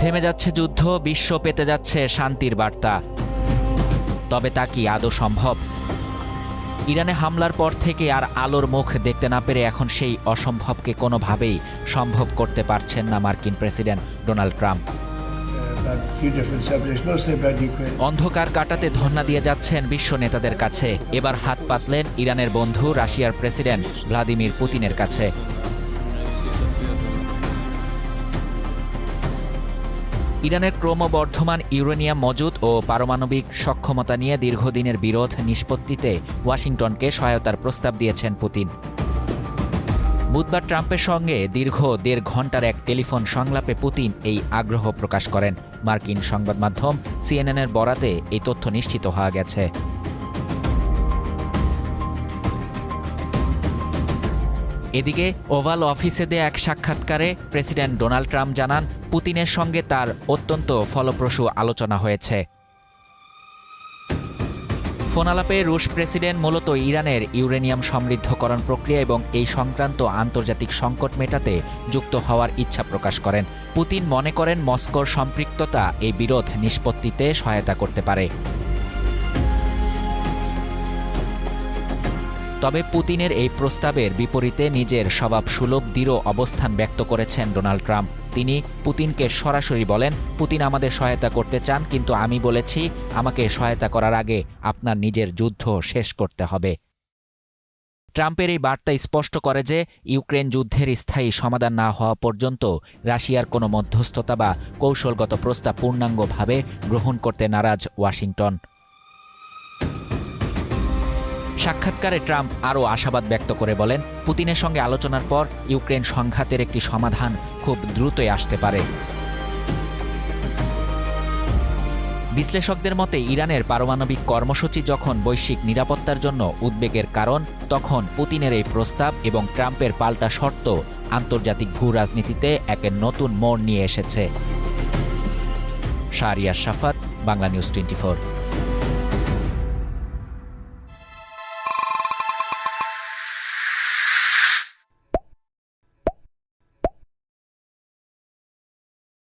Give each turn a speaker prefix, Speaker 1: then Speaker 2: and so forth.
Speaker 1: থেমে যাচ্ছে যুদ্ধ, বিশ্ব পেতে যাচ্ছে শান্তির বার্তা। তবে তা কি আদৌ সম্ভব? ইরানে হামলার পর থেকে আর আলোর মুখ দেখতে না পেরে এখন সেই অসম্ভবকে কোনোভাবেই সম্ভব করতে পারছেন না মার্কিন প্রেসিডেন্ট ডোনাল্ড ট্রাম্প। অন্ধকার কাটাতে ধন্না দিয়ে যাচ্ছেন বিশ্ব নেতাদের কাছে। এবার হাত পাতলেন ইরানের বন্ধু রাশিয়ার প্রেসিডেন্ট ভ্লাদিমির পুতিনের কাছে। ইরানের ক্রমবর্ধমান ইউরেনিয়াম মজুত ও পারমাণবিক সক্ষমতা নিয়ে দীর্ঘদিনের বিরোধ নিষ্পত্তিতে ওয়াশিংটনকে সহায়তার প্রস্তাব দিয়েছেন পুতিন। বুধবার ট্রাম্পের সঙ্গে দীর্ঘ ১.৫ ঘণ্টার এক টেলিফোন সংলাপে পুতিন এই আগ্রহ প্রকাশ করেন। মার্কিন সংবাদ মাধ্যম সিএনএনের বরাতে এই তথ্য নিশ্চিত হওয়া গেছে। এদিকে ওভাল অফিসে দেয়া এক সাক্ষাৎকারে প্রেসিডেন্ট ডোনাল্ড ট্রাম্প জানান, পুতিনের সঙ্গে তার অত্যন্ত ফলপ্রসূ আলোচনা হয়েছে। ফোনালাপে রুশ প্রেসিডেন্ট মূলত ইরানের ইউরেনিয়াম সমৃদ্ধকরণ প্রক্রিয়া এবং এই সংক্রান্ত আন্তর্জাতিক সংকট মেটাতে যুক্ত হওয়ার ইচ্ছা প্রকাশ করেন। পুতিন মনে করেন মস্কোর সম্পৃক্ততা এই বিরোধ নিষ্পত্তিতে সহায়তা করতে পারে। তবে পুতিনের এই প্রস্তাবের বিপরীতে নিজের স্বভাবসুলভ দৃঢ় অবস্থান ব্যক্ত করেছেন ডোনাল্ড ট্রাম্প। তিনি পুতিনকে সরাসরি বলেন, পুতিন আমাদের সহায়তা করতে চান, কিন্তু আমি বলেছি আমাকে সহায়তা করার আগে আপনার নিজের যুদ্ধ শেষ করতে হবে। ট্রাম্পের এই বার্তা স্পষ্ট করে যে ইউক্রেন যুদ্ধের স্থায়ী সমাধান না হওয়া পর্যন্ত রাশিয়ার কোনো মধ্যস্থতা বা কৌশলগত প্রস্তাব পূর্ণাঙ্গভাবে গ্রহণ করতে নারাজ ওয়াশিংটন। সাক্ষাৎকারে ট্রাম্প আরও আশাবাদ ব্যক্ত করে বলেন, পুতিনের সঙ্গে আলোচনার পর ইউক্রেন সংঘাতের একটি সমাধান খুব দ্রুতই আসতে পারে। বিশ্লেষকদের মতে ইরানের পারমাণবিক কর্মসূচি যখন বৈশ্বিক নিরাপত্তার জন্য উদ্বেগের কারণ, তখন পুতিনের এই প্রস্তাব এবং ট্রাম্পের পাল্টা শর্ত আন্তর্জাতিক ভূ রাজনীতিতে এক নতুন মোড় নিয়ে এসেছে। শাহরিয়ার শাফাত, বাংলা নিউজ 24।